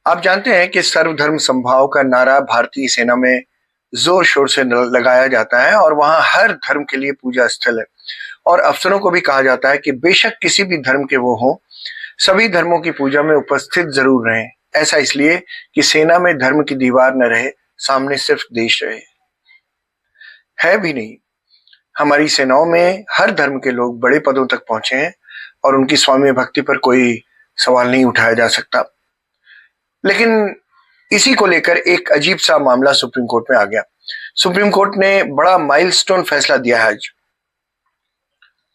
आप जानते हैं कि सर्वधर्म समभाव का नारा भारतीय सेना में जोर शोर से लगाया जाता है और वहां हर धर्म के लिए पूजा स्थल है। और अफसरों को भी कहा जाता है कि बेशक किसी भी धर्म के वो हो, सभी धर्मों की पूजा में उपस्थित जरूर रहें। ऐसा इसलिए कि सेना में धर्म की दीवार न रहे, सामने सिर्फ देश रहे। है भी नहीं, हमारी सेनाओं में हर धर्म के लोग बड़े पदों तक पहुंचे हैं और उनकी स्वामी भक्ति पर कोई सवाल नहीं उठाया जा सकता। लेकिन इसी को लेकर एक अजीब सा मामला सुप्रीम कोर्ट में आ गया। सुप्रीम कोर्ट ने बड़ा माइलस्टोन फैसला दिया है। आज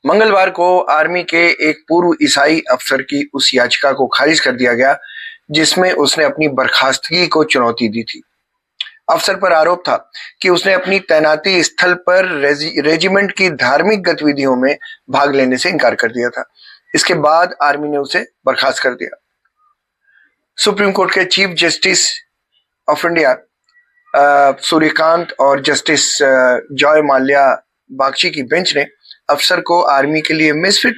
मंगलवार को आर्मी के एक पूर्व ईसाई अफसर की उस याचिका को खारिज कर दिया गया जिसमें उसने अपनी बर्खास्तगी को चुनौती दी थी। अफसर पर आरोप था कि उसने अपनी तैनाती स्थल पर रेजिमेंट की धार्मिक गतिविधियों में भाग लेने से इनकार कर दिया था। इसके बाद आर्मी ने उसे बर्खास्त कर दिया। सुप्रीम कोर्ट के chief justice of India Suryakant और जस्टिस जॉय माल्या बागची की बेंच ने अफसर को आर्मी के लिए मिसफिट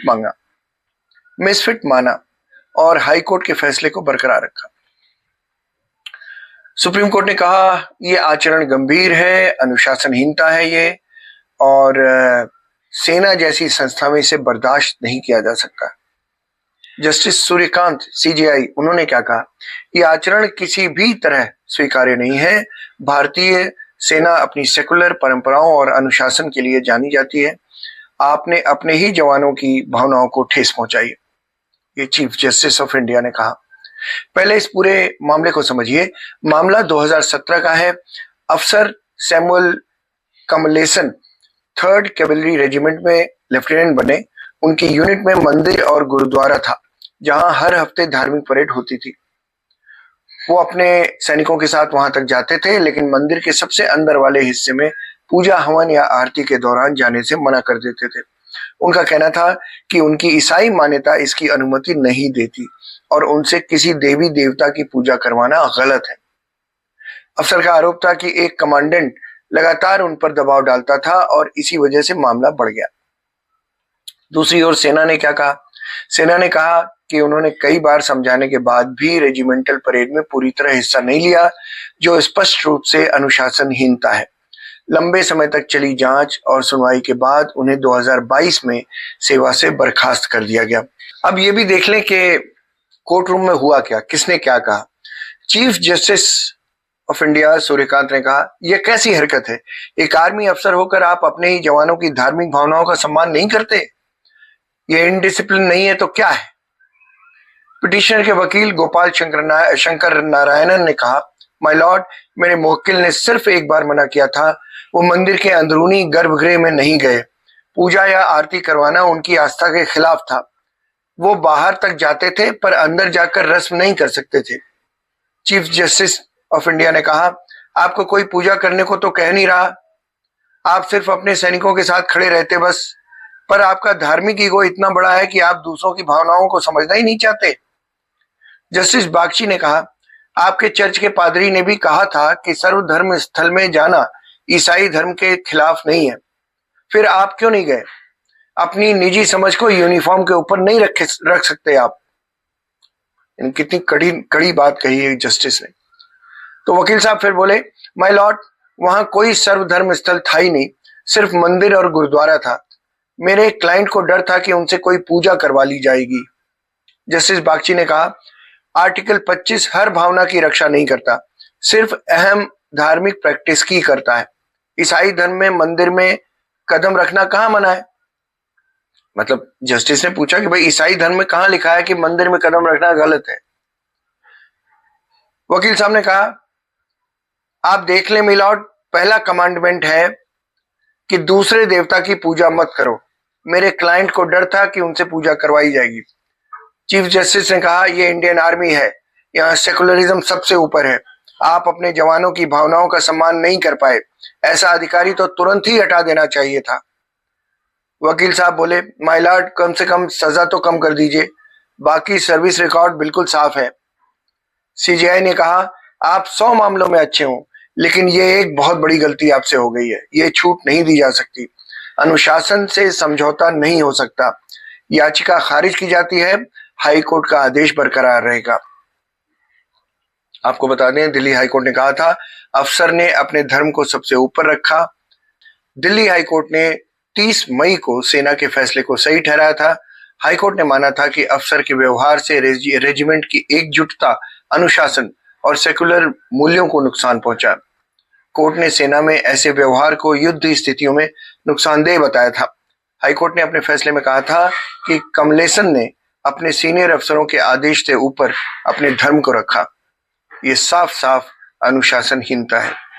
माना और हाई कोर्ट के फैसले को बरकरार रखा। सुप्रीम कोर्ट ने कहा यह आचरण गंभीर है, अनुशासनहीनता है ये, और सेना जैसी संस्था में इसे बर्दाश्त नहीं किया जा सकता। जस्टिस सूर्यकांत सीजेआई, उन्होंने क्या कहा, यह आचरण किसी भी तरह स्वीकार्य नहीं है। भारतीय सेना अपनी सेकुलर परंपराओं और अनुशासन के लिए जानी जाती है। आपने अपने ही जवानों की भावनाओं को ठेस पहुंचाई। ये चीफ जस्टिस ऑफ इंडिया ने कहा। पहले इस पूरे मामले को समझिए। मामला 2017 का है। अफसर सैमुअल कमलेसन 3rd कैवलरी रेजिमेंट में लेफ्टिनेंट बने। उनकी यूनिट में मंदिर और गुरुद्वारा था जहां हर हफ्ते धार्मिक परेड होती थी। वो अपने सैनिकों के साथ वहां तक जाते थे, लेकिन मंदिर के सबसे अंदर वाले हिस्से में पूजा हवन या आरती के दौरान जाने से मना कर देते थे। उनका कहना था कि उनकी ईसाई मान्यता इसकी अनुमति नहीं देती और उनसे किसी देवी देवता की पूजा करवाना गलत है। अफसर का आरोप था कि एक कमांडेंट लगातार उन पर दबाव डालता था और इसी वजह से मामला बढ़ गया। दूसरी ओर सेना ने क्या कहा? सेना ने कहा कि उन्होंने कई बार समझाने के बाद भी रेजिमेंटल परेड में पूरी तरह हिस्सा नहीं लिया, जो स्पष्ट रूप से अनुशासनहीनता है। लंबे समय तक चली जांच और सुनवाई के बाद उन्हें 2022 में सेवा से बर्खास्त कर दिया गया। अब ये भी देख लें कि कोर्ट रूम में हुआ क्या, किसने क्या कहा। Chief justice of India Suryakant ने कहा, यह कैसी हरकत है? एक आर्मी अफसर होकर आप अपने ही जवानों की धार्मिक भावनाओं का सम्मान नहीं करते? ये इनडिसिप्लिन नहीं है तो क्या है? पिटिशनर के वकील गोपाल शंकर नारायणन ने कहा, माय लॉर्ड, मेरे मुवक्किल ने सिर्फ एक बार मना किया था। वो मंदिर के अंदरूनी गर्भगृह में नहीं गए। पूजा या आरती करवाना उनकी आस्था के खिलाफ था। वो बाहर तक जाते थे पर अंदर जाकर रस्म नहीं कर सकते थे। चीफ जस्टिस ऑफ इंडिया ने कहा, आपको कोई पूजा करने को तो कह नहीं रहा, आप सिर्फ अपने सैनिकों के साथ खड़े रहते बस। पर आपका धार्मिक ईगो इतना बड़ा है कि आप दूसरों की भावनाओं को समझना ही नहीं चाहते। जस्टिस बागची ने कहा, आपके चर्च के पादरी ने भी कहा था कि सर्वधर्म स्थल में जाना ईसाई धर्म के खिलाफ नहीं है, फिर आप क्यों नहीं गए? अपनी निजी समझ को यूनिफॉर्म के ऊपर नहीं रख सकते आप। कितनी कड़ी बात कही है जस्टिस ने। तो वकील साहब फिर बोले, माय लॉर्ड, वहां कोई सर्वधर्म स्थल था ही नहीं, सिर्फ मंदिर और गुरुद्वारा था। मेरे क्लाइंट को डर था कि उनसे कोई पूजा करवा ली जाएगी। जस्टिस बागची ने कहा, आर्टिकल 25 हर भावना की रक्षा नहीं करता, सिर्फ अहम धार्मिक प्रैक्टिस की करता है। ईसाई धर्म में मंदिर में कदम रखना कहाँ मना है? मतलब जस्टिस ने पूछा कि भाई ईसाई धर्म में कहाँ लिखा है कि मंदिर में कदम रखना गलत है? वकील साहब ने कहा, आप देख लें मिलॉर्ड, पहला कमांडमेंट है कि दूसरे देवता की पूजा मत करो। मेरे क्लाइंट को डर था कि उनसे पूजा करवाई जाएगी। चीफ जस्टिस ने कहा, यह इंडियन आर्मी है, यहाँ सेकुलरिज्म सबसे ऊपर है। आप अपने जवानों की भावनाओं का सम्मान नहीं कर पाए, ऐसा अधिकारी तो तुरंत ही हटा देना चाहिए था। वकील साहब बोले, माय लॉर्ड, कम से कम सजा तो कम कर दीजिए, बाकी सर्विस रिकॉर्ड बिल्कुल साफ है। सीजीआई ने कहा, आप 100 मामलों में अच्छे हों, लेकिन ये एक बहुत बड़ी गलती आपसे हो गई है। ये छूट नहीं दी जा सकती। अनुशासन से समझौता नहीं हो सकता। याचिका खारिज की जाती है, हाई कोर्ट का आदेश बरकरार रहेगा। आपको बता दें, दिल्ली हाईकोर्ट ने कहा था अफसर ने अपने धर्म को सबसे ऊपर रखा। दिल्ली हाईकोर्ट ने 30 मई को सेना के फैसले को सही ठहराया था। हाईकोर्ट ने माना था कि अफसर के व्यवहार से रेजिमेंट की एकजुटता, अनुशासन और सेकुलर मूल्यों को नुकसान पहुंचा। कोर्ट ने सेना में ऐसे व्यवहार को युद्ध स्थितियों में नुकसानदेह बताया था। हाईकोर्ट ने अपने फैसले में कहा था कि कमलेसन ने अपने सीनियर अफसरों के आदेश से ऊपर अपने धर्म को रखा। ये साफ साफ अनुशासनहीनता है।